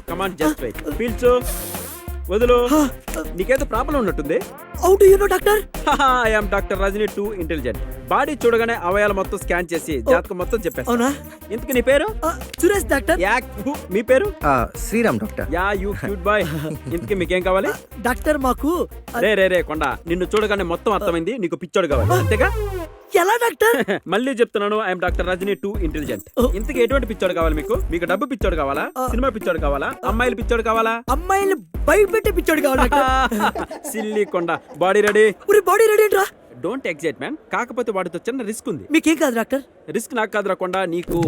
కమాన్ just wait పీల్చు వదులు నీకేదో problem ఉన్నట్టుంది how do you know doctor? I am doctor Rajani 2 intelligent. Body చూడగానే అవయాలు మొత్తం స్కాన్ చేసి జాతకం మొత్తం చెప్పేస్తా. అవునా? ఇంతకీ నీ పేరు? సురేష్ డాక్టర్. మీ పేరు? Sriram doctor. Yeah you cute boy. ఇంతకీ మీకేం కావాలి? డాక్టర్ మాకు రే కొండ, నిన్ను చూడగానే మొత్తం అర్థమైంది, నీకు పిచ్చోడు కావాలి అంతేగా? ఎలా డాక్టర్? మళ్ళీ చెప్తున్నాను, ఐఎమ్ డాక్టర్ రజనీ 2 ఇంటెలిజెంట్. ఇంతకీ ఎటువంటి పిచ్చోడు కావాలి మీకు? మీకు డబ్బు పిచ్చోడు కావాలా, సినిమా పిచ్చోడు కావాలా, అమ్మాయిలు పిచ్చోడు కావాలా? అమ్మాయిలు భయపెట్టే పిచ్చోడు కావాలి డాక్టర్. సిల్లీ కొండ, బాడీ రెడీ? బాడీ రెడీ రా. డోంట్ ఎగ్జైట్ మ్యాన్, కాకపోతే వాడితో చిన్న రిస్క్ ఉంది. మీకేం కాదు డాక్టర్. రిస్క్ నాకు కాదురా కొండ, నీకు.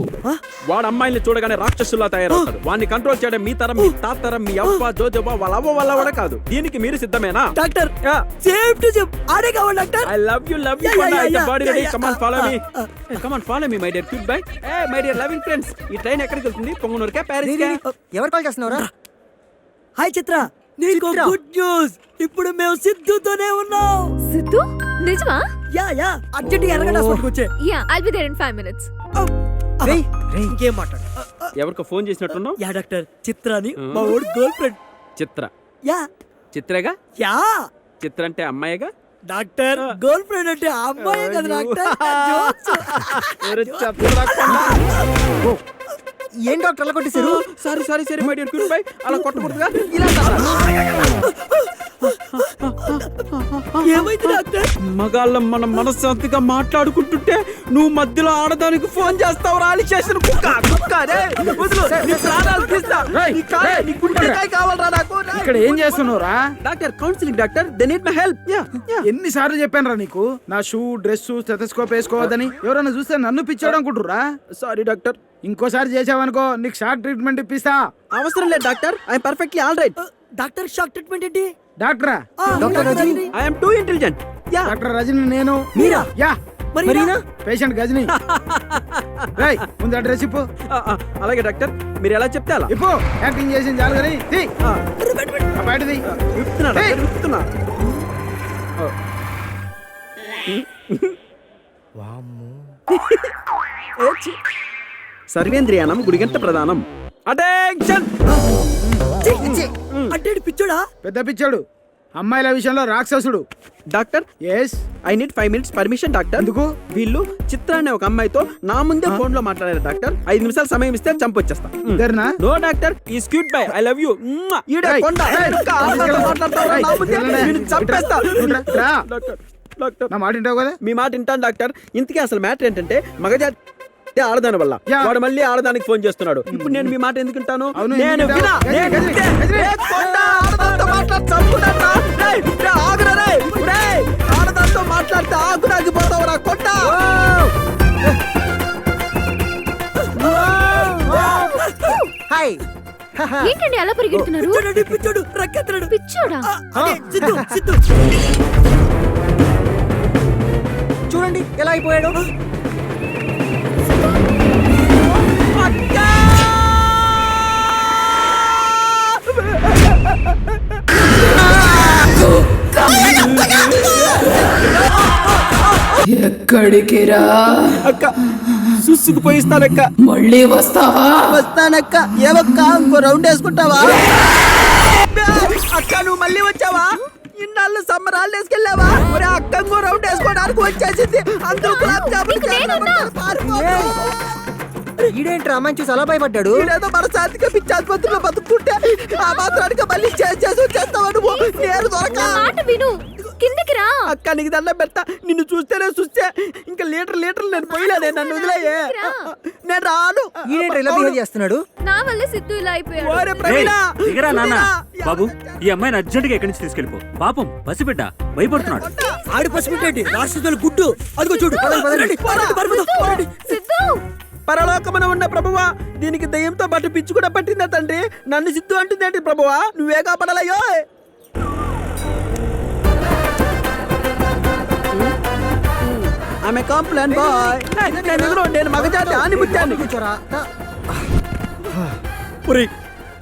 వాడు అమ్మాయిల్ని చూడగానే రాక్షసుల్లా తయారవుతాడు. వాడిని కంట్రోల్ చేయడం మీ తరం, మీ తాత తరం, మీ అవ్వ జోజోబా వాళ్ళ అవ్వ వల్ల కూడా కాదు. దీనికి మీరు సిద్ధమేనా డాక్టర్? సేఫ్ టు సేఫ్ ఆడే కావాలి డాక్టర్. ఐ లవ్ యు కొండ. అయితే body ready, come on follow me. Come on follow me my dear cute boy. My dear loving friends, ఈ ట్రైన్ ఎక్కడికి వెళ్తుంది? పొంగనూరుకా, ప్యారిస్ కా? ఎవరు కాల్ చేస్తున్నారా? హాయ్ చిత్ర, నీకు గుడ్ న్యూస్. ఇప్పుడు మేము సిద్ధుతోనే ఉన్నాం. సిద్ధు నిజమా? యా అర్జెంట్ గా ఎరగడ హాస్పిటల్ వచ్చే. Yeah I'll be there in 5 minutes. ఇంకేం మాట్లాడు. ఎవరికో ఫోన్ చేసినట్టున్నావు? యా డాక్టర్, చిత్రాని మా old girl friend. Chitra? Yeah చిత్రేగా? యా. చిత్ర అంటే అమ్మాయిగా? డాక్టర్ గర్ల్ ఫ్రెండ్ అంటే అమ్మాయి కదా డాక్టర్. ఏం డాక్టర్ అలా కొట్టేశారు? Sorry my dear cute boy, అలా కొట్టకూడదుగా. ఇలా ఏమైంది డాక్టర్? మగాళ్ళం మనం మనశ్శాంతిగా మాట్లాడుకుంటుంటే నువ్వు మధ్యలో ఆడదానికి ఫోన్ చేస్తావు. రాలి చేసిన ఇక్కడ ఏం చేస్తున్నావురా? Doctor counselling doctor, they need my help. ఎన్నిసార్లు చెప్పాను రా నీకు, నా షూ డ్రెస్ స్టెథోస్కోప్ వేసుకోవద్దని? ఎవరైనా చూస్తే నన్ను పిచ్చాడు అనుకుంటురా? Sorry doctor. ఇంకోసారి చేసావనుకో నీకు షార్ట్ ట్రీట్మెంట్ ఇప్పిస్తా. అవసరం లేదు doctor, I'm perfectly all right. Doctor shock treatment ఏంటి? డాక్టరా? Doctor Rajini. I'm 2 intelligent. Yeah. Doctor Rajini నేను. మీరా? యా. మరీనా? పేషెంట్ గజనీ. రేయ్ ముందు అడ్రస్ ఇప్పు. అలాగే డాక్టర్, మీరు ఎలా చెప్తే అలా. ఇప్పు. యాక్టింగ్ చేసింది చాలు కానీ బయటది విప్తున్నా. సర్వేంద్రియానం గుడిగంట ప్రధానం. అటెన్షన్. అంటే పిచ్చోడా? పెద్ద పిచ్చాడు, అమ్మాయిల విషయంలో రాక్షసుడు. Doctor yes, I need 5 minutes permission doctor. ఎందుకు? వీళ్ళు చిత్ర అనే ఒక అమ్మాయితో నా ముందే ఫోన్ లో మాట్లాడారు డాక్టర్. 5 నిమిషాలు సమయం ఇస్తే చంపొచ్చేస్తా. ఇద్దరునా? నో డాక్టర్, ఈ స్క్యూట్ బై, ఐ లవ్ యూ. చంపేస్తా. డాక్టర్ నా మాట వింటావు కదా? మీ మాట వింటాను డాక్టర్. ఇంతకీ అసలు మ్యాటర్ ఏంటంటే మగజాతి ఆడదాని వల్ల వాడు మళ్ళీ ఆడదానికి ఫోన్ చేస్తున్నాడు. ఇప్పుడు నేను మీ మాట ఎందుకు వింటాను? నేను ఆడదాంతో మాట్లాడితే ఆగురాగిపోతావు రా కొట్ట. హాయ్. ఏంటండి అలా పరిగెడుతున్నారు? పిచ్చోడు రక్కెత్తడు. పిచ్చోడా? సిద్ధు చూడండి ఎలా అయిపోయాడు. ఎక్కడికి రా? అక్క చూసుకుపోయిస్తానక్క. మళ్ళీ వస్తావా? వస్తానక్క. ఏవక్క ఇంకో రౌండ్ వేసుకుంటావా? అక్క నువ్వు మళ్ళీ వచ్చావా? ఇన్నాళ్ళు సమ్మర్ హాలిడేస్ కెళ్ళావా? ఒరే అక్క ఇంకో రౌండ్ వేసుకోవడానికి వచ్చేసింది. అందరూ గులాబ్ జాములు ఈడేంట్రా అమ్మాయిని చూసి అలా భయపడ్డాడు? ఏదో మన శాంతిగా పిచ్చి ఆసుపత్రిలో బతుకుంటే ఆ మాత్రానికి మళ్ళీ చేసి వచ్చేస్తావా నువ్వు? నేను దొరక. మాట విను, కిందకి రా. అక్క నీకు దండం పెడతా, నిన్ను చూస్తేనే చూస్తే ఇంకా లీటర్ నేను పోయలేదే. నన్ను వదిలేయే, నేను రాను. ఈడేంట్రా ఇలా బిహేవ్ చేస్తున్నాడు? నా వల్లే సిద్ధు ఇలా అయిపోయాడు. ఓరే ప్రవీణ, దిగరా నాన్న. బాబు ఈ అమ్మాయిని అర్జెంటుగా ఎక్కడి నుంచి తీసుకెళ్ళిపో. పాపం పసిబిడ్డ భయపడుతున్నాడు. ఆడి పసిపెట్టండి రాష్ట్రాలు గుడ్డు. అదిగో చూడు. సిద్ధు పరలోకమున ఉన్న ప్రభువా, దీనికి దయ్యంతో పాటు పిచ్చి కూడా పట్టిందా తండ్రి? నన్ను సిద్ధు అంటుందేంటి ప్రభువా? నువ్వే కాపాడాలయ్యో. ఆమె కాంప్లైంట్ బాయ్. నేను మగజాతి ఆనిముత్యాన్ని.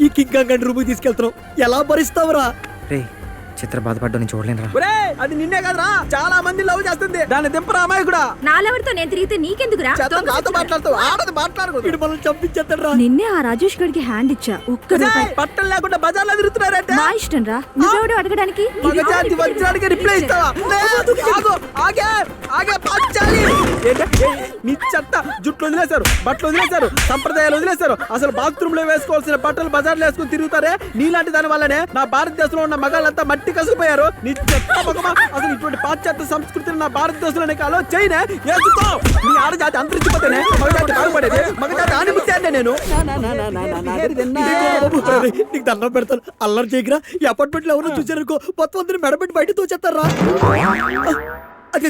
ఈ కింగ్ గంగ రూమ్ తీసుకెళ్తున్నాం, ఎలా భరిస్తావురా? రే చిత్ర బాధపడ్డా నేను చూడలేనురా. ఒరేయ్ అది నిన్నే కదరా చాలా మంది లవ్ చేస్తుంది దాన్ని దింపరా అమ్మాయి కూడా నాలెవరితో నేను తిరిగితే నీకెందుకురా నాతో మాట్లాడుతూ ఆడది మాట్లాడకూడదు వీడు మనల్ని చంపించేస్తాడు రా. నిన్నే ఆ రాజేష్ గడికి హ్యాండ్ ఇచ్చా ఒక్క రూపాయి బట్టలు లేకుండా బజార్లో తిరుగుతున్నారంటే మా ఇష్టం రా నువ్వెవడు అడగడానికి మగజాతి వజ్రానికి రిప్లై ఇస్తావా ఆగు, ఆగే ఆగే పంచాలి నీ చెత్త జుట్లు వదిలేశారు బట్టలు వదిలేశారు సంప్రదాయాలు వదిలేశారు అసలు బాత్రూమ్ లో వేసుకోవాల్సిన బట్టలు బజార్లో వేసుకుని తిరుగుతారే నీలాంటి దాని వల్లనే నా భారతదేశంలో ఉన్న మగాళ్ళంతా మట్టి కసిపోయారు నీ చెత్త మగమా అసలు ఇటువంటి పాశ్చాత్య సంస్కృతిని నా భారతదేశంలోనే కాలో చైనా వేసుకో నీ ఆడజాతి అంతరించిపోతేనే మగజాతి బాగుపడేది మగజాతి ఆనిముత్తే అంటే నేను నీకు దండం పెడతాను అల్లరి చేయకరా ఈ అపార్ట్మెంట్ లో ఎవరో చూసారనుకో మొత్తం అందరూ మెడపెట్టి బయట తోచేస్తారా అదే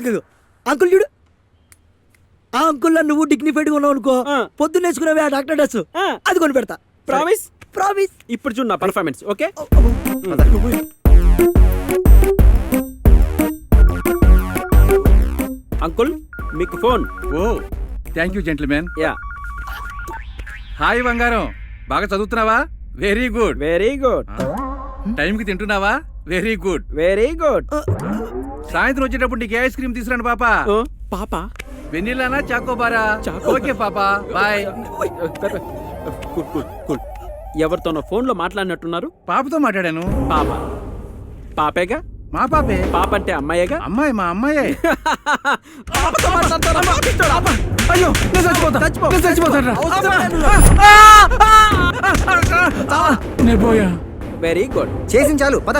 అంకుల్ చూడు ఆ అంకుల్ నువ్వు డిగ్నిఫైడ్ గా ఉన్నావు అనుకో పొద్దున్న వేసుకున్నావే ఆ డాక్టర్ డ్రెస్ అది కొని పెడతా ప్రామిస్ ప్రామిస్ ఇప్పుడు చూడు నా పర్ఫార్మెన్స్ ఓకే అంకుల్ మీకు phone oh thank you gentleman. Yeah hi బంగారం, బాగా చదువుతున్నావా? Very good. వెరీ గుడ్ టైంకి తింటున్నావా? Very good. వెరీ గుడ్ సాయంత్రం వచ్చేటప్పుడు నీకు ఏ ఐస్ క్రీమ్ తీసుకురండి పాప. పాప వెనిలానా చాకోబారా? చాకో. ఓకే పాప, బాయ్. కూల్ కూల్ కూల్ ఎవరితోనో ఫోన్ లో మాట్లాడినట్టున్నారు పాపతో మాట్లాడాను. పాప పాపేగా మా పాపే. పాప అంటే అమ్మాయేగా అమ్మాయి మా అమ్మాయే. పాపతో మాట్లాడతారా? పాపిస్తాడా? అయ్యో నేను చచ్చిపోతా. చచ్చిపో. నేను చచ్చిపోతాను. నేను పోయా. వెరీ గుడ్ చేసింది చాలు పద.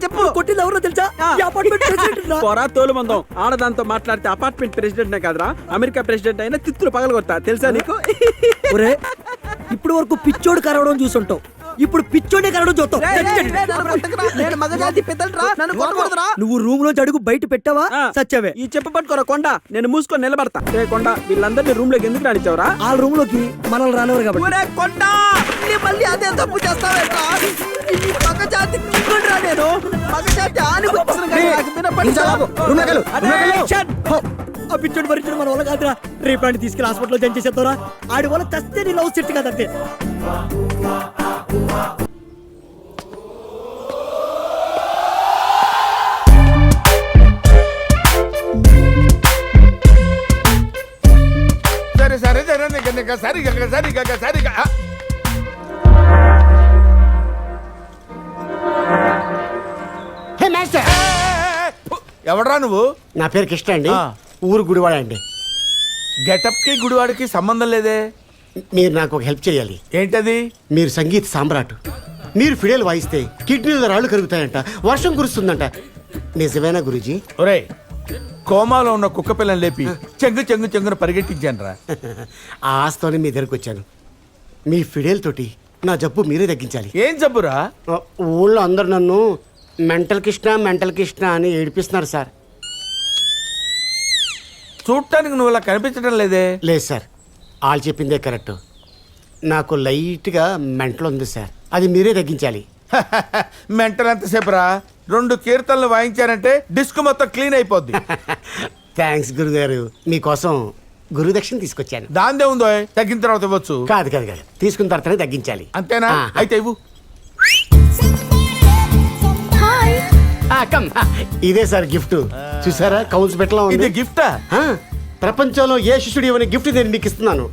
చెప్పు కొట్టింది ఎవరో తెలుసా ఈ అపార్ట్మెంట్ ప్రెసిడెంట్ రా. పోరా తోలు మందం ఆడదాంతో మాట్లాడితే అపార్ట్మెంట్ ప్రెసిడెంట్ కాదురా అమెరికా ప్రెసిడెంట్ అయినా తిత్తులు పగలగొడతా తెలుసా నీకు? ఒరే ఇప్పుడు వరకు పిచ్చోడు కరవడం చూసుంటావు ఇప్పుడు పిచ్చోడే కరవడం చూస్తావు నేను మగజాతి పెద్దలురా నన్ను కొట్టకూడదురా. నువ్వు రూమ్ లోంచి అడుగు బయట పెట్టావా సచ్చావే ఈ చెప్పు పట్టుకోరా కొండ నేను మూసుకొని నిలబడతా ఏ కొండ వీళ్ళందరినీ రూమ్ లోకి ఎందుకు రానిచ్చావురా? ఆ రూమ్ లోకి మనల్ని రానివ్వరు కాబట్టి ఒరే కొండ నీ మళ్ళీ అదే తప్పు చేస్తావేట్రా? ఈ మగజాతి కిక్కుడురా నేను మగజాతి ఆనికొచ్చిన కానీ నాకు వినపడి ఆ పిచ్చోడు భరించడం మన వల్ల కాదురా రేపు ఆడిని తీసుకెళ్ళి హాస్పిటల్లో జాయిన్ చేసేద్దారా ఆడి వల్ల చస్తే నీ లవ్ సెట్ కదంతే సరే సరే సరే సరిగా సరిగా సరిగా ఎవడరా నువ్వు? నా పేరు కృష్ణ అండి ఆ. ఊరు గుడివాడ అండి గెటప్ కి గుడివాడికి సంబంధం లేదే. మీరు నాకు ఒక హెల్ప్ చేయాలి. ఏంటది? మీరు సంగీత సామ్రాట్. మీరు ఫిడేలు వాయిస్తే కిడ్నీలో రాళ్ళు కరుగుతాయంట, వర్షం కురుస్తుందంట. నిజమేనా గురూజీ? ఒరే కోమాలో ఉన్న కుక్క పిల్లని లేపి చెంగు చెంగు చెంగున పరిగెట్టించాను రా. ఆ ఆస్తోనే మీ దగ్గరకు వచ్చాను. మీ ఫిడేల్ తోటి నా జబ్బు మీరే తగ్గించాలి. ఏం జబ్బురా? ఊళ్ళో అందరు నన్ను మెంటల్ కృష్ణ అని ఏడిపిస్తున్నారు సార్. చూడటానికి నువ్వు ఇలా కనిపించడం లేదే. లేదు సార్, వాళ్ళు చెప్పిందే కరెక్ట్. నాకు లైట్గా మెంటల్ ఉంది సార్, అది మీరే తగ్గించాలి. మెంటల్ ఎంతసేపు రా? 2 కీర్తనలు వాయించారంటే డిస్క్ మొత్తం క్లీన్ అయిపోద్ది. థ్యాంక్స్ గురుగారు. మీకోసం గురుదక్షిణ తీసుకొచ్చాను. దాందే ఉందో తగ్గిన తర్వాత ఇవ్వచ్చు. కాదు కాదు కాదు, తీసుకున్న తర్వాతనే తగ్గించాలి. అంతేనా? ఆ. అయితే ఇవ్వు. కమ్. ఇదే సార్ గిఫ్ట్. చూసారా కౌన్స్ పెట్టలా ఇది ఉంది. గిఫ్టా? ప్రపంచంలో ఏ శిష్యుడు ఇవ్వని గిఫ్ట్ నేను మీకు ఇస్తున్నాను.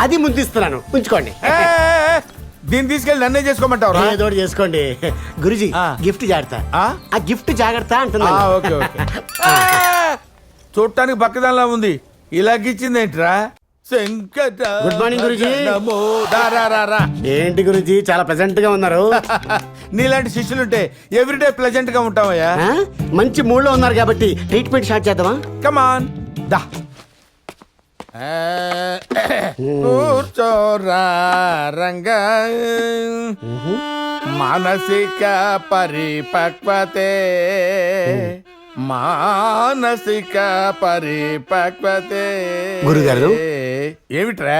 అది ముందు ఇస్తున్నాను, ఉంచుకోండి. దీన్ని తీసుకెళ్ళి నన్నే చేసుకోమంటావు? ఏదో ఒకటి చేసుకోండి గురుజీ. ఆ. గిఫ్ట్ జాగ్రత్త. ఆ గిఫ్ట్ జాగ్రత్త అంటున్నా. Okay okay. చూడటానికి బక్కదానిలా ఉంది, ఇలాగిచ్చింది ఏంట్రా? Good morning Guruji. రా. ఏంటి గురుజీ చాలా ప్రెసెంట్ గా ఉన్నారు? నీలాంటి శిష్యులుంటే ఎవ్రీడే ప్లెజెంట్ గా ఉంటావయ్యా. ఆ? మంచి మూడ్ లో ఉన్నారు కాబట్టి ట్రీట్మెంట్ స్టార్ట్ చేద్దామా? కమాన్ దా. కూర్చోరా రంగా, మానసిక పరిపక్వతే, మానసిక పరిపక్వతే. గురుగారు. ఏమిట్రా?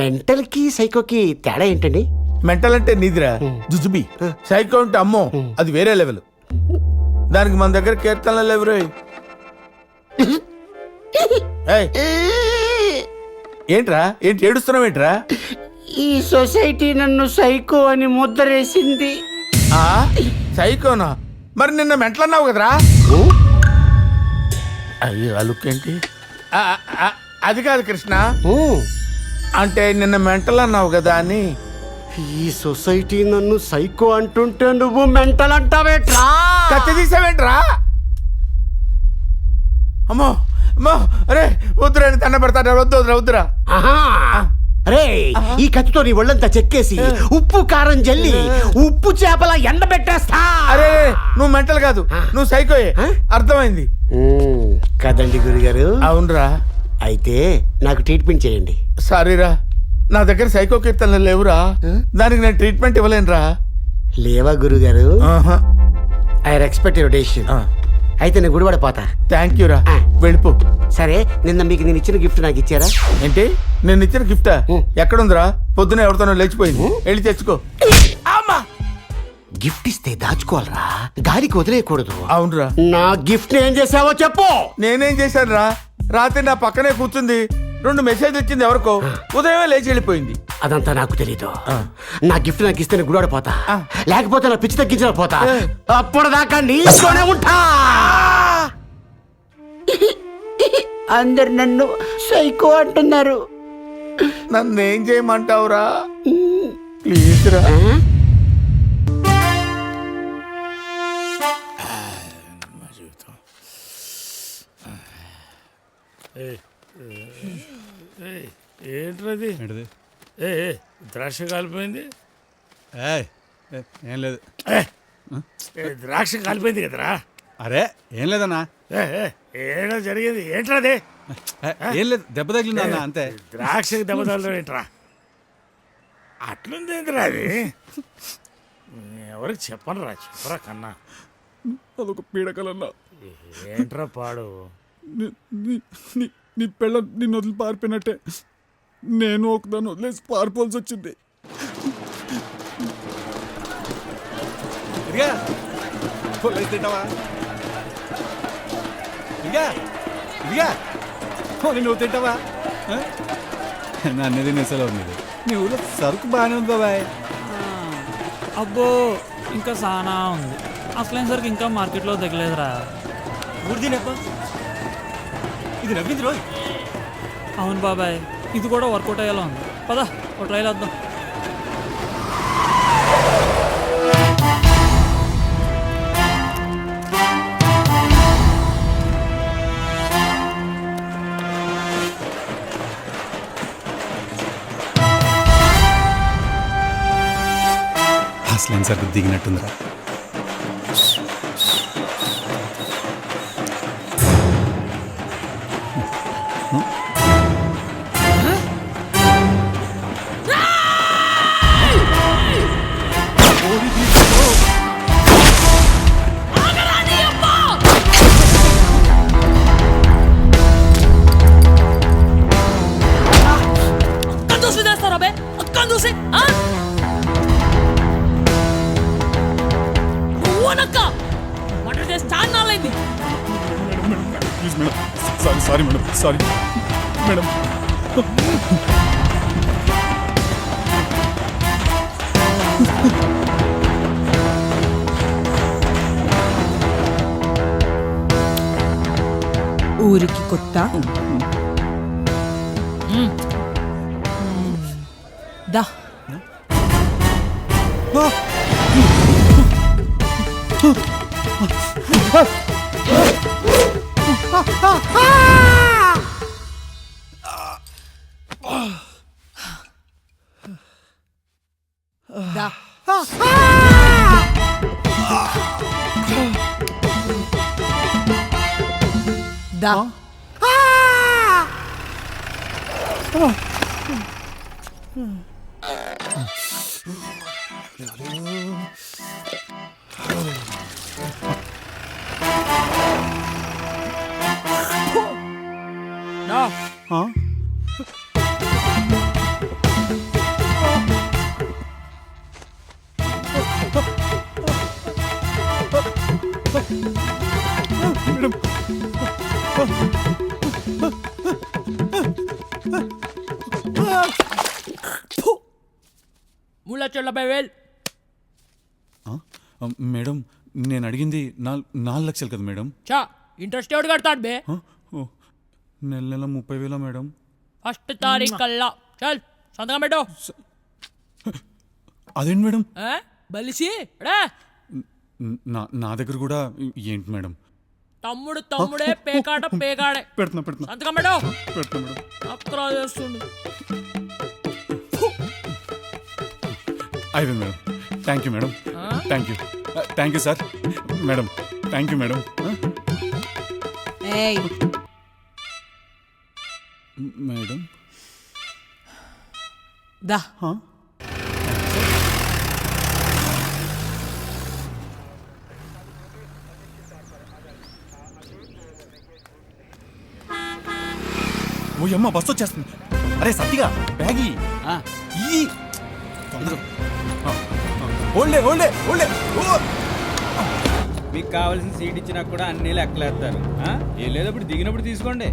మెంటల్ కి సైకోకి తేడా ఏంటండి? మెంటల్ అంటే నిద్ర జుజుబి, సైకో అంటే అమ్మో అది వేరే లెవెల్. దానికి మన దగ్గర కీర్తనలు లేవురే. ఏంట్రా? ఏంటి ఏడుస్తున్నావు ఏంట్రా? ఈ సొసైటీ నన్ను సైకో అని ముద్రేసింది. ఆ సైకోనా? మరి నిన్న మెంటలన్నావు కదరా? అయ్యో ఆ లుక్ ఏంటి? అది కాదు కృష్ణ, అంటే నిన్న మెంటల్ అన్నావు కదా అని. ఈ సొసైటీ నన్ను సైకో అంటుంటే నువ్వు మెంటల్ అంటావేట్రా? కత్తి తీసావేంట్రా? అమ్మో అమ్మో, అరే వద్దురా, దండ పెడతాడు. వద్దు వద్దురా వద్దురా. అరే ఈ కత్తితో నీ ఒళ్ళంతా చెక్కేసి ఉప్పు కారం జల్లి ఉప్పు చేపల ఎండబెట్టేస్తా. అరే నువ్వు మెంటల్ కాదు, నువ్వు సైకోయే, అర్థమైంది కదండి గురుగారు. అవునరా. అయితే నాకు ట్రీట్మెంట్ చేయండి. సారీరా, నా దగ్గర సైకో కీర్తనలు లేవురా, దానికి నేను ట్రీట్మెంట్ ఇవ్వలేనురా. లేవా గురుగారు? I respect your decision. అయితే నేను గుడివాడ పోతా. థ్యాంక్ యూ రా, వెళ్ళిపో. సరే నిన్న మీకు నేను ఇచ్చిన గిఫ్ట్ నాకు ఇచ్చారా? ఏంటి నేను ఇచ్చిన గిఫ్టా? ఎక్కడుందిరా? పొద్దున ఎవరితోనో లేచిపోయింది, వెళ్ళి తెచ్చుకో. గిఫ్ట్ ఇస్తే దాచుకోవాలరా, గాలికి వదిలేయకూడదు. అవునరా. నా గిఫ్ట్ ఏం చేసావో చెప్పు. నేనేం చేశాను రా? రాత్రి నా పక్కనే కూర్చుంది, 2 మెసేజ్ ఇచ్చింది ఎవరికో, ఉదయమే లేచి వెళ్ళిపోయింది. అదంతా నాకు తెలీదు. నా గిఫ్ట్ నాకు ఇస్తే నేను గుడివాడ పోతా, లేకపోతే నా పిచ్చి తగ్గించిన పోతా. అప్పటిదాకా నీతోనే ఉంటా. అందరు నన్ను సైకో అంటున్నారు. నన్ను ఏం చేయమంటావురా? ప్లీజ్ రా. ఏంటది? ద్రాక్ష కాలిపోయింది. ఏం లేదు. ద్రాక్ష కాలిపోయింది కదరా? అరే ఏం లేదన్నా. ఏదో జరిగింది. ఏంట్రాది? ఏం లేదు, దెబ్బ తగిలింది అన్న, అంతే. ద్రాక్షకి దెబ్బ తగలడం ఏంట్రా? అట్లుంది ఏంటిరా అది? ఎవరికి చెప్పను రా, చెప్పరా కన్నా. అదొక పీడకలన్నా. ఏంట్రా పాడు? నీ పిల్ల నిన్ను వదిలి పారిపోయినట్టే నేను ఒకదాన్ని వదిలేసి పారిపోవాల్సి వచ్చింది. ఇదిగా తింటావా? ఇదిగా ఇదిగా నువ్వు తింటావా? నన్ను తినేసేలా ఉంది. నీ ఊళ్ళో సరుకు బాగానే ఉంది బాబాయ్. అబ్బో ఇంకా సానా ఉంది. అసలైన సరికి ఇంకా మార్కెట్లో దిగలేదురా. ఇది నవ్వింది రోజు. అవును బాబాయ్, ఇది కూడా వర్కౌట్ అయ్యేలా ఉంది. పదా ఒక ట్రైల్ వద్దాం. అసలు సరుకు దిగినట్టుందిరా. Sorry madam, sorry madam. ఊరికి కొత్త దా దా 2,70,000. మేడం నేను అడిగింది 4 లక్షలు కదా మేడం. చా ఇంట్రెస్ట్ ఎవడు కడతాడు బే? నెల నెల 30,000 మేడం. ఫస్ట్ తారీఖు కల్లా చల్ సంతకం పెట్టు. అదేంటి మేడం? బలిసి రే నా దగ్గర కూడా ఏంటి మేడం? తమ్ముడే పేకాడే పెడుతున్నా సంతకం పెట్టు. మేడం. అక్కడ చేస్తుండు. అయిపోయింది madam. Thank you madam. Thank you sir. Madam thank you madam. ఏయ్ మేడం దా ఓ అమ్మ బస్సు వచ్చేస్తుంది. అరే సత్తిగా బ్యాగి ఈ ఓల్డే మీకు కావాల్సిన సీట్ ఇచ్చినా కూడా అన్ని లెక్కలేస్తారు. ఏం లేదప్పుడు దిగినప్పుడు తీసుకోండి.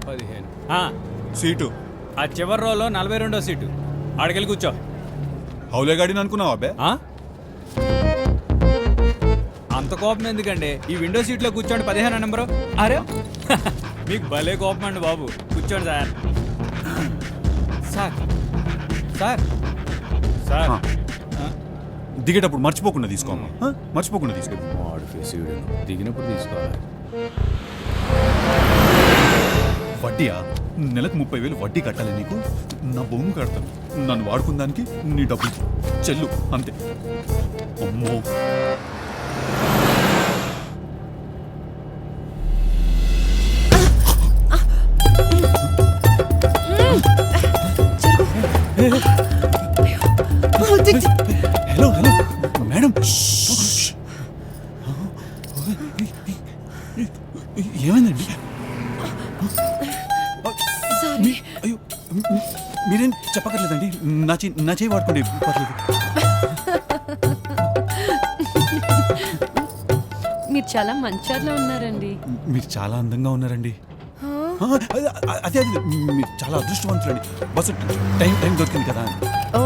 15 సీటు ఆ చివరి రోలో 42వ సీటు. ఆడికెళ్ళి కూర్చో. హౌలే గాడిని అనుకున్నావా అబ్బే? అంత కోపం ఎందుకండి? ఈ విండో సీట్లో కూర్చోండి. 15 నెంబరు. అరే మీకు భలే కోపం అండి బాబు. కూర్చోండి సార్. సార్ సార్ దిగేటప్పుడు మర్చిపోకుండా తీసుకోమ్మా. మర్చిపోకుండా తీసుకో. దిగినప్పుడు తీసుకోవాలి. వడ్డీయా? నెలకు 30,000 వడ్డీ కట్టాలి నీకు? నా భూమి కడతాను. నన్ను వాడుకున్న దానికి నీ డబ్బులు చెల్లు అంతే. అమ్మో హలో మేడం ఏమైందండి? అయ్యో మీరేం చెప్పక్కర్లేదండి. నా చేయి వాడుకోండి పర్లేదు. మీరు చాలా మంచార్లో ఉన్నారండి. మీరు చాలా అందంగా ఉన్నారండి. అదే మీరు చాలా అదృష్టవంతులండి. బస్సు టైం దొరికింది కదా. ఓ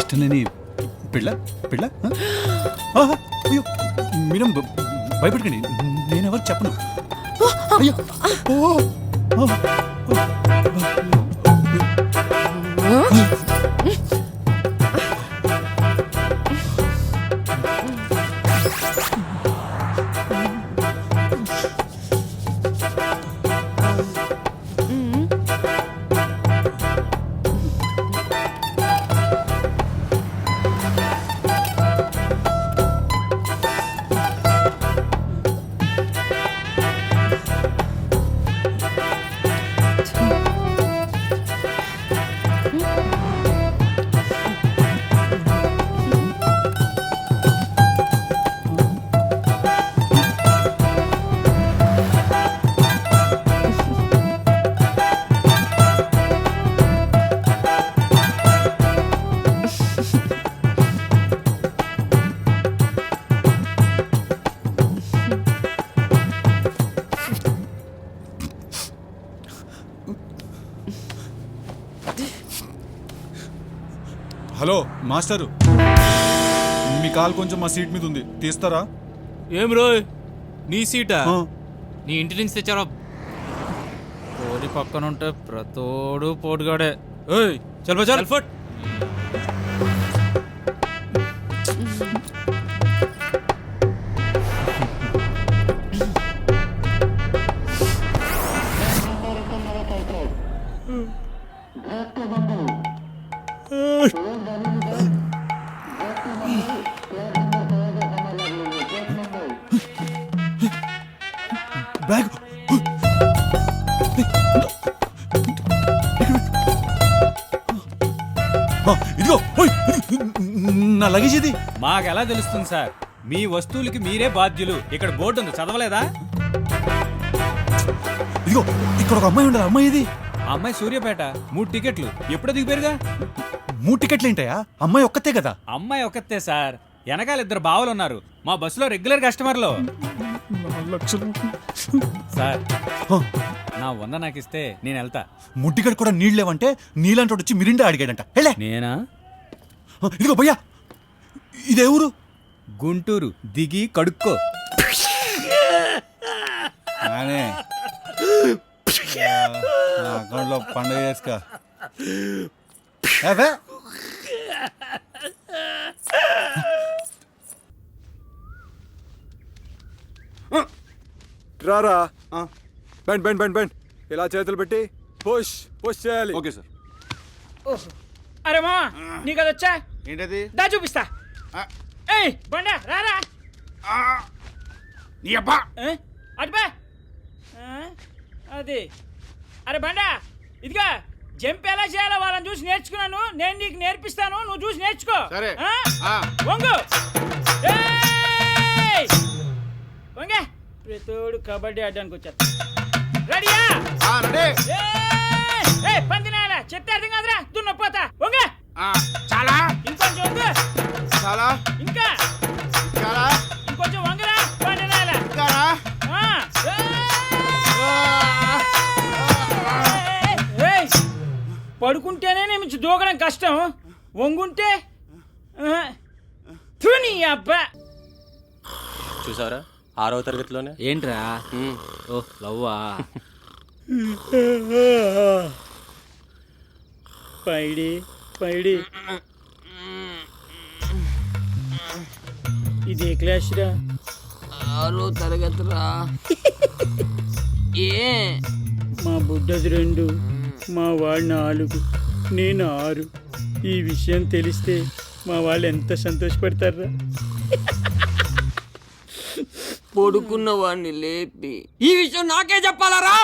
ఇష్టం లేని పిల్ల అయ్యో మీరేం భయపడకండి. నేనెవరు చెప్పను. అయ్యో హలో మాస్టరు, మీ కాల్ కొంచెం మా సీట్ మీద ఉంది, తీస్తారా? ఏం రోయ్ నీ సీటా? నీ ఇంటి నుంచి తెచ్చారా? పోటీ పక్కన ఉంటే ప్రతోడు పోటుగాడే. ఏయ్ చల్ బా చల్ ఫట్. బ్యాగ్ ఇదిగో, నా లగేజ్ ఇది. మాకెలా తెలుస్తుంది సార్? మీ వస్తువులకి మీరే బాధ్యులు. ఇక్కడ బోర్డు ఉంది, చదవలేదా? ఇదిగో ఇక్కడ ఒక అమ్మాయి ఉండదు, అమ్మాయి ఇది. అమ్మాయి సూర్యాపేట, 3 టికెట్లు. ఎప్పుడో దిగిపోయారుగా. 3 టికెట్లు ఏంటయా? అమ్మాయి ఒక్కతే కదా? అమ్మాయి ఒక్కతే సార్, వెనకాల 2 బావలు ఉన్నారు. మా బస్సులో రెగ్యులర్ కస్టమర్లు. 4 లక్షలు సార్. నా 100 నాకు ఇస్తే నేను వెళ్తా. ముడ్డిగడ కూడా నీళ్ళు లేవంటే నీళ్ళంటోడు వచ్చి మిరిండా అడిగాడంట. వెళ్ళే. నేనా? ఇదిగో భయ్యా, ఇదే ఊరు? గుంటూరు. దిగి కడుక్కో. నానే నా అకౌంట్లో పండుగ చేసుకో. రారా బెండ్ బెండ్ బెండ్ బెండ్ ఇలా చేతులు పెట్టి పుష్ పుష్ చేయాలి. Okay sir. అరే మా నీకు అది వచ్చా? ఏంటది? దా చూపిస్తా. ఏయ్ బండా రారా. నీ అబ్బా అటుపా. అది అరే బండా ఇదిగా జంప్ ఎలా చేయాలో వాళ్ళని చూసి నేర్చుకున్నాను. నేను నీకు నేర్పిస్తాను, నువ్వు చూసి నేర్చుకో. సరే. వంగు వంగే. ప్రతోడు కబడ్డీ ఆడడానికి వచ్చారు. రెడీయా? పందినాలా చెప్తే అర్థం కాదురా. దున్నపోతా వంగ. చాలా ఇంకొంచెం వంగు. చాలా ఇంకా చాలా ఇంకొంచెం వంగరా. పందినాలా పడుకుంటేనే నుంచి దూకడం కష్టం, వంగుంటే తుని అబ్బా. చూసావరా 6వ తరగతిలోనే? ఏంట్రా? ఓ లవ్వా? పైడి పైడి ఇదే క్లాస్ రా. 6వ తరగతి రా. ఏ మా బుడ్డది 2, మా వాడు 4, నేను 6. ఈ విషయం తెలిస్తే మా వాళ్ళు ఎంత సంతోషపడతారా. పడుకున్న వాడిని లేపి ఈ విషయం నాకే చెప్పాలరా?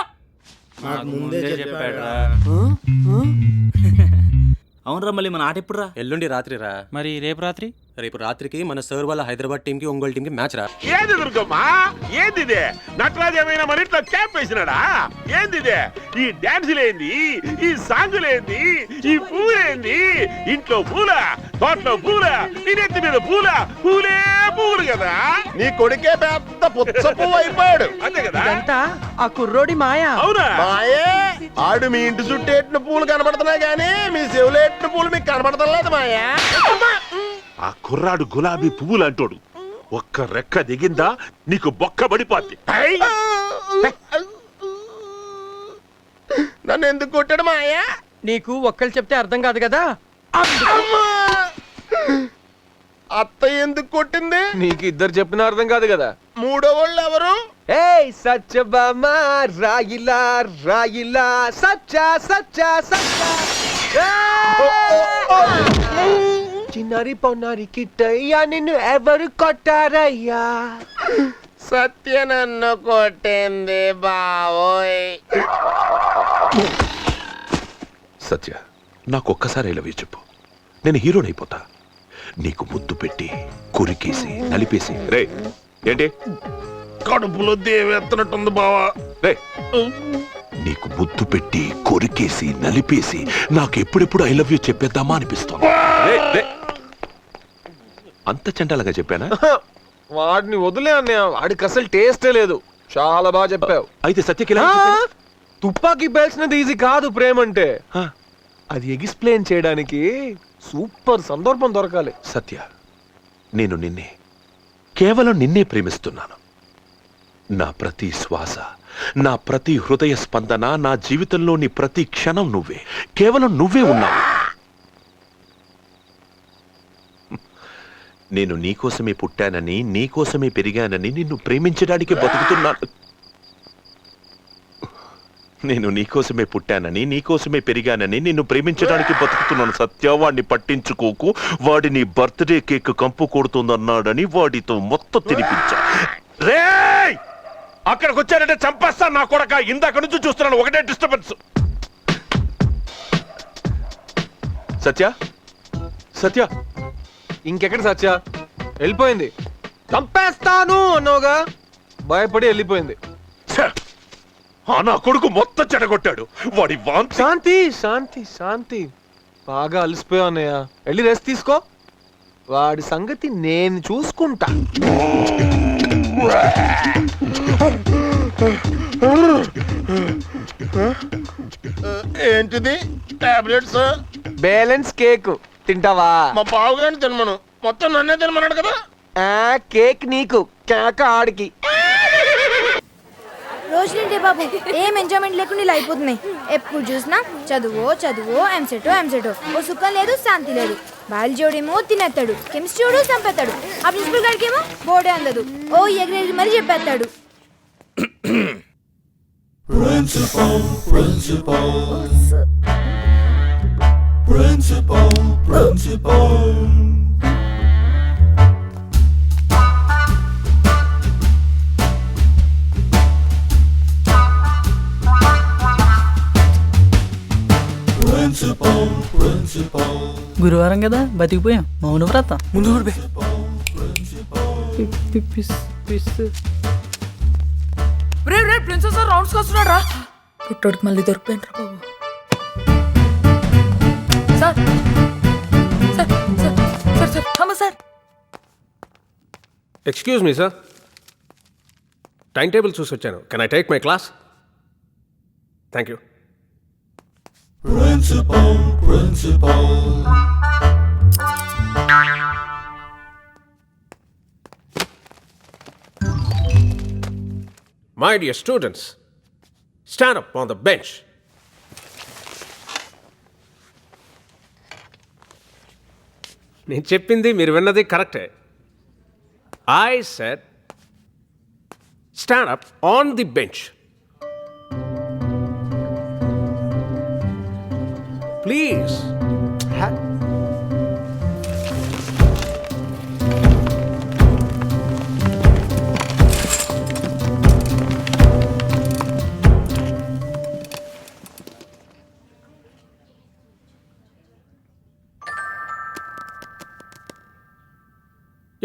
అవునరా, మళ్ళీ మన ఆట ఎప్పుడు రా? ఎల్లుండి రాత్రి రా. మరి రేపు రాత్రి? రేపు రాత్రికి మన సార్ వాళ్ళ హైదరాబాద్ టీంకి ఒంగోలు టీంకి మ్యాచ్ రా. ఏది దుర్గమ్మా? ఏందిదే? నటరాజు ఏమైనా మన ఇంట్లో క్యాంప్ వేసినాడా? ఏందిదే? ఈ డాన్సులేంది, ఈ సాంగులేంది, ఈ పూలేంది? ఇంట్లో పూల, తోటలో పూల, నీ నెత్తి మీద పూల, పూలే పూలు కదా. నీ కొడుకే పెద్ద పుచ్చ పువ్వు అయిపోయాడు, అంతే కదా? ఆ కుర్రోడి మాయా. అవునా? మాయే ఆడు మీ ఇంటి చుట్టూ ఎట్టిన పూలు కనబడుతున్నాయి కానీ మీ చెవులు ఎట్టిన పూలు మీకు కనబడతలేదు మాయా. ఆ కుర్రాడు గులాబీ పువ్వులు అంటోడు. ఒక్క రెక్క దిగిందా నీకు బొక్క పడిపోద్ది. నన్ను ఎందుకు కొట్టాడు మాయా? నీకు ఒక్కళ్ళు చెప్తే అర్థం కాదు కదా. అత్త ఎందుకు కొట్టింది? నీకు ఇద్దరు చెప్పిన అర్థం కాదు కదా. మూడో వాళ్ళు ఎవరు? ఏయ్ సత్యభామ రాయిలా రాయిలా సచ్చా సచ్చా సచ్చా. చిన్నారి పొన్నారి కిట్టయ్యా నిన్ను ఎవరు కొట్టారయ్యా? సత్య నన్ను కొట్టింది బావోయ్. సత్య, నాకొక్కసారి లవ్ యూ చెప్పు, నేను హీరోనైపోతా. నీకు ముద్దు పెట్టి కొరికేసి నలిపేసి. రే ఏంటి కడుపులో దేవేత్తనట్టుంది బావా. రే నీకు ముద్దు పెట్టి కొరికేసి నలిపేసి నాకు ఎప్పుడెప్పుడు ఐ లవ్ యూ చెప్పేద్దామా అనిపిస్తుంది. అంత చండాలంగా చెప్పానా? వాడిని వదిలే అన్నయ్య, వాడికి అసలు టేస్టే లేదు. చాలా బాగా చెప్పావు. అయితే సత్యకి తుపాకీ పేల్చినది ఈజీ కాదు ప్రేమ అంటే. అది ఎక్స్ప్లెయిన్ చేయడానికి సూపర్ సందర్భం దొరకాలి. సత్య, నేను నిన్నే, కేవలం నిన్నే ప్రేమిస్తున్నాను. నా ప్రతి శ్వాస, నా ప్రతి హృదయ స్పందన, నా జీవితంలోని ప్రతి క్షణం నువ్వే, కేవలం నువ్వే ఉన్నావు. నేను నీకోసమే పుట్టానని, నీకోసమే పెరిగానని, నిన్ను ప్రేమించడానికి బతుకుతున్నాను. నేను నీకోసమే పుట్టానని, నీకోసమే పెరిగానని, నిన్ను ప్రేమించడానికి బతుకుతున్నాను. సత్య, వాడిని పట్టించుకోకు. వాడి నీ బర్త్డే కేక్ కంపు కొడుతుందన్నాడని వాడితో మొత్తం తినిపించా. రేయ్ అక్కడికి వచ్చారంటే చంపేస్తాను నా కొడక. ఇందాక నుంచి చూస్తున్నాను, ఒకటే డిస్టర్బెన్స్. సత్య, సత్య, ఇంకెక్కడ సత్య? వెళ్ళిపోయింది. చంపేస్తాను అన్నావుగా, భయపడి వెళ్ళిపోయింది. నా కొడుకు మొత్తం చెడగొట్టాడు. వాడి వాంతి. శాంతి శాంతి శాంతి, బాగా అలసిపోయా అన్నయ్య, వెళ్ళి రెస్ట్ తీసుకో. వాడి సంగతి నేను చూసుకుంటా. ఏంటిది టాబ్లెట్స్? బ్యాలెన్స్ కేక్ తింటావా? మా బావగారిని తినమను, మొత్తం నన్నే తినమన్నాడు కదా. కేక్ నీకు, కేక ఆడికి. రోజులేంటే బాబు, ఏం ఎంజాయ్మెంట్ లేకుండా ఇలా అయిపోతున్నాయి. ఎప్పుడు చూసినా చదువు చదువు, ఎంసెటో. ఓ సుఖం లేదు, శాంతి లేదు. బయాలజీడేమో తినేస్తాడు, కెమిస్ట్రీ చంపేస్తాడు, ఆ ప్రిన్సిపల్ గారికి ఏమో బోర్డే అందదు. ఓ ఎగిరెగిరి మరీ చెప్పేస్తాడు. గురువారం కదా బతికిపోయాం. మౌన వ్రతం ముందు ప్రిన్సెస్ రౌండ్స్ వస్తున్నాడు రా. పుట్టోడికి మళ్ళీ దొరికిపోయింది రా బాబు. సార్ సార్ సార్ సార్ అమ్మ sir. Excuse me sir, time table చూసి వచ్చాను. Can I take my class? Thank you. My dear students, stand up on the bench. నేను చెప్పింది మీరు విన్నది కరెక్టే. I said stand up on the bench. Please.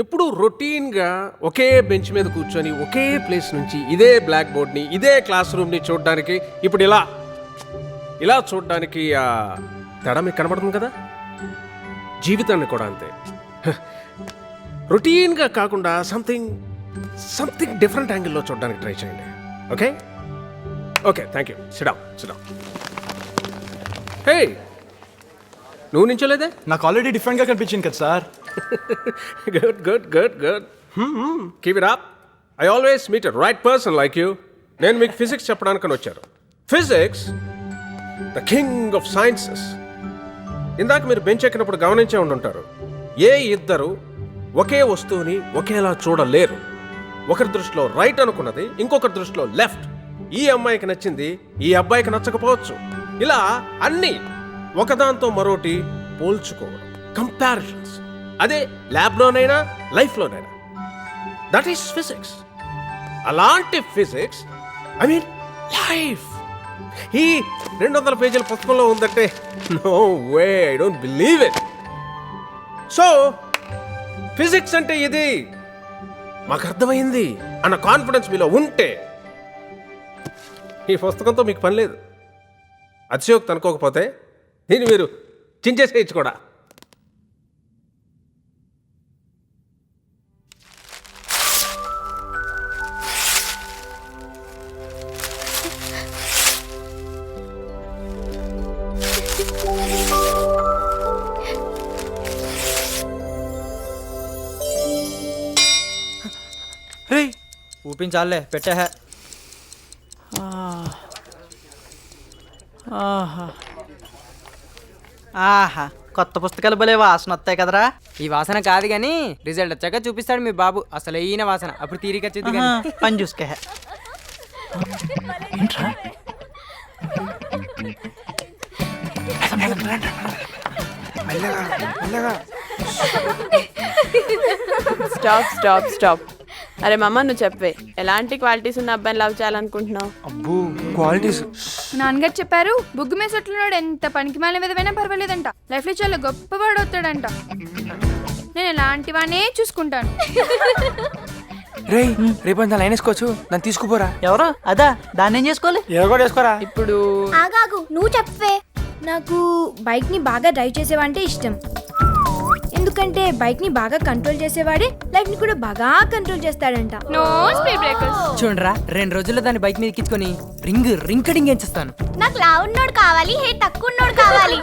ఎప్పుడు రొటీన్గా ఒకే బెంచ్ మీద కూర్చొని ఒకే ప్లేస్ నుంచి ఇదే బ్లాక్ బోర్డ్ని ఇదే క్లాస్ రూమ్ని చూడడానికి ఇప్పుడు ఇలా చూడడానికి తేడా మీకు కనబడుతుంది కదా. జీవితాన్ని కూడా అంతే. రొటీన్గా కాకుండా సంథింగ్ డిఫరెంట్ యాంగిల్లో చూడడానికి ట్రై చేయండి. Okay okay, thank you. Sit down. Hey, నువ్వు నించోలేదే? నాకు ఆల్రెడీ డిఫరెంట్గా కనిపించింది కదా sir. Good. Keep it up. I always meet a right person like you. నేను మీకు ఫిజిక్స్ చెప్పడానికని వచ్చాను. Physics the king of sciences. ఇందాక మీరు బెంచ్ ఎక్కినప్పుడు గమనించే ఉండుంటారు, ఏ ఇద్దరు ఒకే వస్తువుని ఒకేలా చూడలేరు. ఒకరి దృష్టిలో రైట్ అనుకున్నది ఇంకొకరి దృష్టిలో లెఫ్ట్. ఈ అమ్మాయికి నచ్చింది ఈ అబ్బాయికి నచ్చకపోవచ్చు. ఇలా అన్నీ ఒకదాంతో మరోటి పోల్చుకోవడం, కంపారిజన్స్. అదే ల్యాబ్లోనైనా లైఫ్లోనైనా. That is physics. అలాంటి ఫిజిక్స్, ఐ మీన్ లైఫ్, ఈ 200 పేజీల పుస్తకంలో ఉందంటే no way, I don't believe it. So physics అంటే ఇది మాకు అర్థమైంది అన్న కాన్ఫిడెన్స్ మీలో ఉంటే ఈ పుస్తకంతో మీకు పని లేదు. అతిశయోక్తి అనుకోకపోతే దీన్ని మీరు చించేసేయచ్చు కూడా. ఊపించాలే పెట్టే. ఆహా, కొత్త పుస్తకాలు భలే వాసన వస్తాయి కదరా. ఈ వాసన కాదు గాని రిజల్ట్ వచ్చాక చూపిస్తాడు మీ బాబు అసలు ఈయన వాసన. అప్పుడు తీరిక పని చూసుకే. స్టాప్. అరే మమ్మ, నువ్వు చెప్పే, ఎలాంటి క్వాలిటీస్ ఉన్న అబ్బాయిని లవ్ చేయాలనుకుంటున్నావు? అబ్బో, క్వాలిటీస్. నాన్నగారు చెప్పారు, బుగ్గు మేసట్లున్నాడు ఎంత పనికి మాల మీద పర్వాలేదంట, లైఫ్ లో చాలా గొప్పవాడు అవుతాడంట. నేను ఎలాంటి వాడినే చూసుకుంటాను. రేపంతా లైన్ వేసుకోవచ్చు, నన్ను తీసుకుపోరా. ఎవరు అదా? దాన్ని ఏం చేసుకోవాలి? వేసుకోరా. ఇప్పుడు ఆగాగు, నువ్వు చెప్పే. నాకు బైక్ ని బాగా డ్రైవ్ చేసేవంటే ఇష్టం. ఎందుకంటే బైక్ ని బాగా కంట్రోల్ చేసేవాడే లైఫ్ ని కూడా బాగా కంట్రోల్ చేస్తాడంట. No speed breakers. చూడరా 2 రోజుల్లో దాన్ని బైక్ మీద ఎక్కించుకొని రింకడింగ్ ఎంచేస్తాను. నాకు లావు ఉన్నోడు కావాలి, హే తక్కువ ఉన్నోడు కావాలి.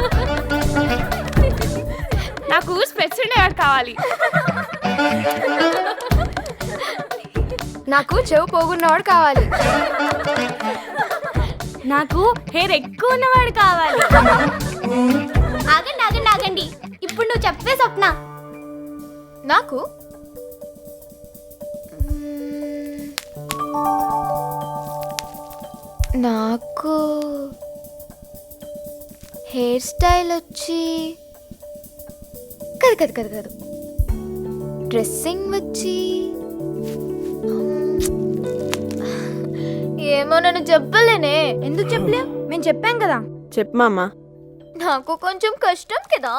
నాకు స్పెట్స్ ఉండేవాడు కావాలి. నాకు చెవు పోగున్నవాడు కావాలి. నాకు హెయిర్ ఎక్కువ ఉన్నవాడు కావాలి. ఆగండి ఆగండి ఆగండి, ఇప్పుడు నువ్వు చెప్పే స్వప్న. నాకు నాకు హెయిర్ స్టైల్ వచ్చి కాదు కాదు కాదు కాదు డ్రెస్సింగ్ వచ్చి ఏమో నన్ను చెప్పలేనే. ఎందుకు చెప్పలేవు? మేము చెప్పాం కదా. చెప్పు మామ. నాకు కొంచెం కష్టం కదా.